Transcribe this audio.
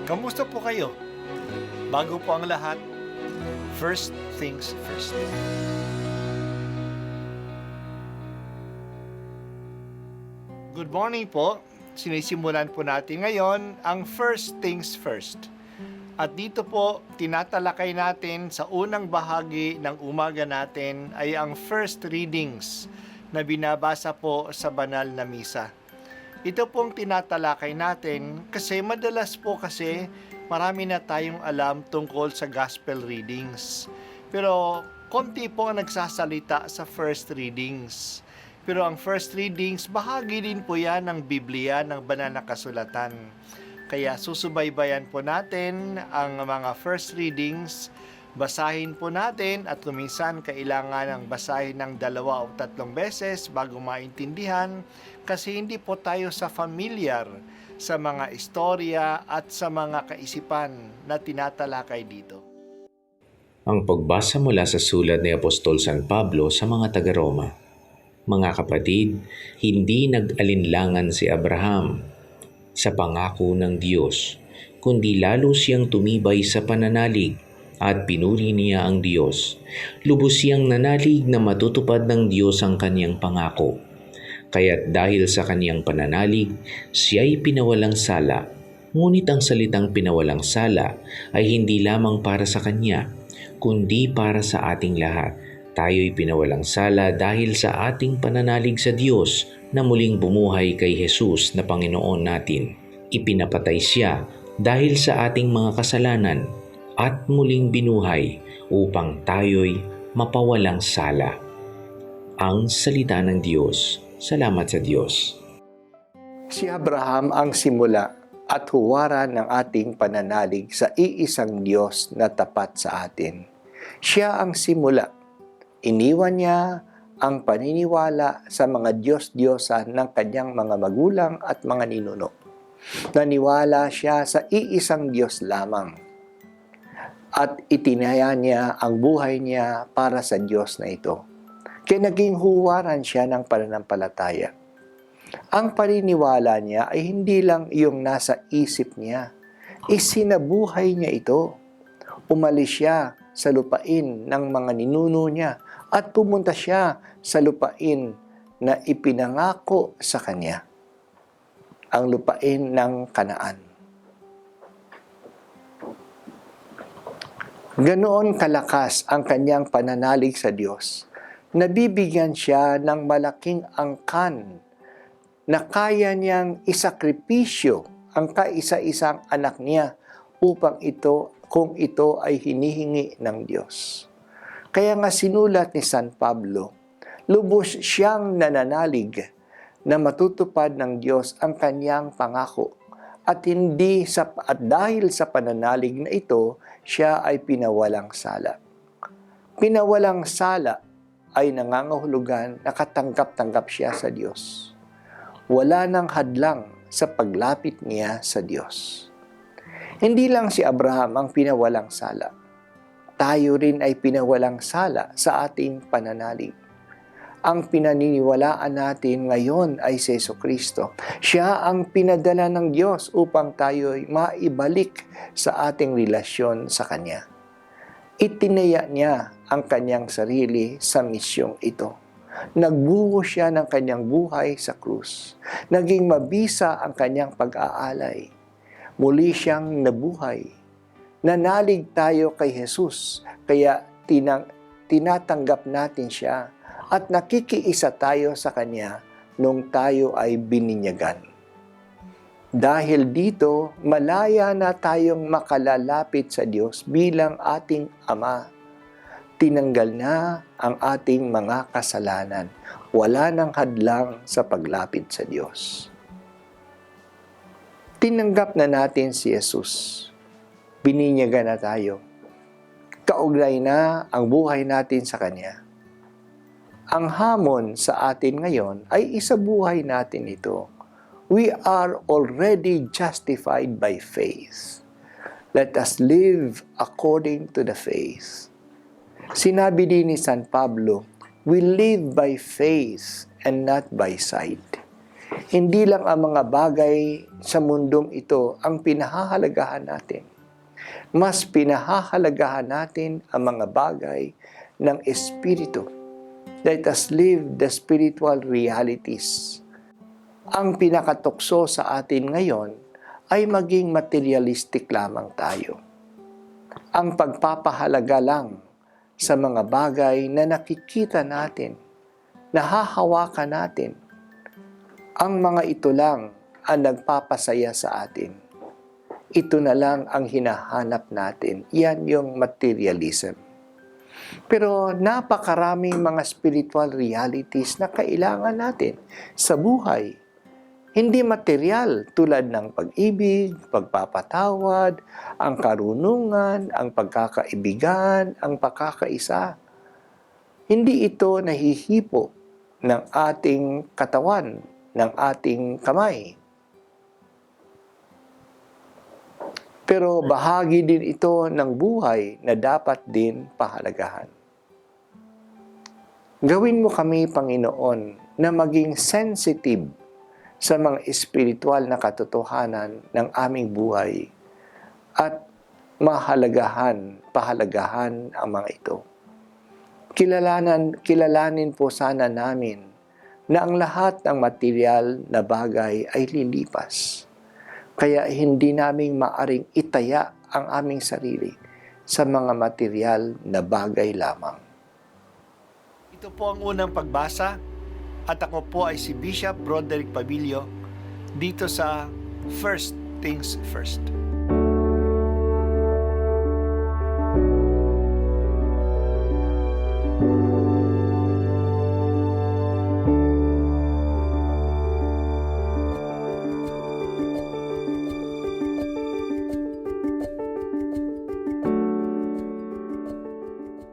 Kamusta po kayo? Bago po ang lahat, first things first. Good morning po. Sinisimulan po natin ngayon ang first things first. At dito po, tinatalakay natin sa unang bahagi ng umaga natin ay ang first readings na binabasa po sa banal na misa. Ito pong tinatalakay natin kasi madalas po kasi marami na tayong alam tungkol sa gospel readings. Pero konti po ang nagsasalita sa first readings. Pero ang first readings, bahagi din po yan ng Biblia, ng banal na kasulatan. Kaya susubaybayan po natin ang mga first readings, basahin po natin at kuminsan kailangan ng basahin ng 2 o 3 beses bago maintindihan kasi hindi po tayo familiar sa mga istorya at sa mga kaisipan na tinatalakay dito. Ang pagbasa mula sa sulat ni Apostol San Pablo sa mga taga-Roma. Mga kapatid, hindi nag-alinlangan si Abraham sa pangako ng Diyos, kundi lalo siyang tumibay sa pananalig at pinuri niya ang Diyos. Lubos siyang nanalig na matutupad ng Diyos ang kaniyang pangako. Kaya't dahil sa kaniyang pananalig, siya'y pinawalang sala. Ngunit ang salitang pinawalang sala ay hindi lamang para sa kanya, kundi para sa ating lahat. Tayo'y pinawalang sala dahil sa ating pananalig sa Diyos na muling bumuhay kay Jesus na Panginoon natin. Ipinapatay siya dahil sa ating mga kasalanan at muling binuhay upang tayo'y mapawalang sala. Ang salita ng Diyos. Salamat sa Diyos. Si Abraham ang simula at huwaran ng ating pananalig sa iisang Diyos na tapat sa atin. Siya ang simula. Iniwan niya ang paniniwala sa mga Diyos-Diyosan ng kanyang mga magulang at mga ninuno. Naniwala siya sa iisang Diyos lamang. At itinaya niya ang buhay niya para sa Diyos na ito. Kaya naging huwaran siya ng pananampalataya. Ang paniniwala niya ay hindi lang yung nasa isip niya. Isinabuhay niya ito. Umalis siya sa lupain ng mga ninuno niya at pumunta siya sa lupain na ipinangako sa kanya, ang lupain ng Kanaan. Ganoon kalakas ang kanyang pananalig sa Diyos, nabibigyan siya ng malaking angkan na kaya niyang isakripisyo ang kaisa-isang anak niya upang kung ito ay hinihingi ng Diyos. Kaya nga sinulat ni San Pablo, lubos siyang nananalig na matutupad ng Diyos ang kanyang pangako at dahil sa pananalig na ito, siya ay pinawalang sala. Pinawalang sala ay nangangahulugan na katanggap-tanggap siya sa Diyos. Wala nang hadlang sa paglapit niya sa Diyos. Hindi lang si Abraham ang pinawalang sala. Tayo rin ay pinawalang sala sa ating pananalig. Ang pinaniniwalaan natin ngayon ay si Jesucristo. Siya ang pinadala ng Diyos upang tayo'y maibalik sa ating relasyon sa Kanya. Itinaya niya ang Kanyang sarili sa misyong ito. Nagbuho siya ng Kanyang buhay sa krus. Naging mabisa ang Kanyang pag-aalay. Muli siyang nabuhay. Nanalig tayo kay Jesus, kaya tinatanggap natin siya at nakikiisa tayo sa Kanya nung tayo ay bininyagan. Dahil dito, malaya na tayong makalalapit sa Diyos bilang ating Ama. Tinanggal na ang ating mga kasalanan. Wala nang hadlang sa paglapit sa Diyos. Tinanggap na natin si Jesus. Bininyagan na tayo. Kaugnay na ang buhay natin sa Kanya. Ang hamon sa atin ngayon ay isabuhay natin ito. We are already justified by faith. Let us live according to the faith. Sinabi din ni San Pablo, we live by faith and not by sight. Hindi lang ang mga bagay sa mundong ito ang pinahahalagahan natin. Mas pinahahalagahan natin ang mga bagay ng Espiritu. Let us live the spiritual realities. Ang pinakatukso sa atin ngayon ay maging materialistic lamang tayo. Ang pagpapahalaga lang sa mga bagay na nakikita natin, nahahawakan natin, ang mga ito lang ang nagpapasaya sa atin. Ito na lang ang hinahanap natin. Yan yung materialism. Pero napakaraming mga spiritual realities na kailangan natin sa buhay. Hindi material tulad ng pag-ibig, pagpapatawad, ang karunungan, ang pagkakaibigan, ang pagkakaisa. Hindi ito nahihipo ng ating katawan, ng ating kamay. Pero bahagi din ito ng buhay na dapat din pahalagahan. Gawin mo kami, Panginoon, na maging sensitive sa mga espiritual na katotohanan ng aming buhay at pahalagahan ang mga ito. Kilalanin po sana namin na ang lahat ng material na bagay ay lilipas. Kaya hindi namin maaring itaya ang aming sarili sa mga material na bagay lamang. Ito po ang unang pagbasa at ako po ay si Bishop Broderick Pabilio dito sa First Things First.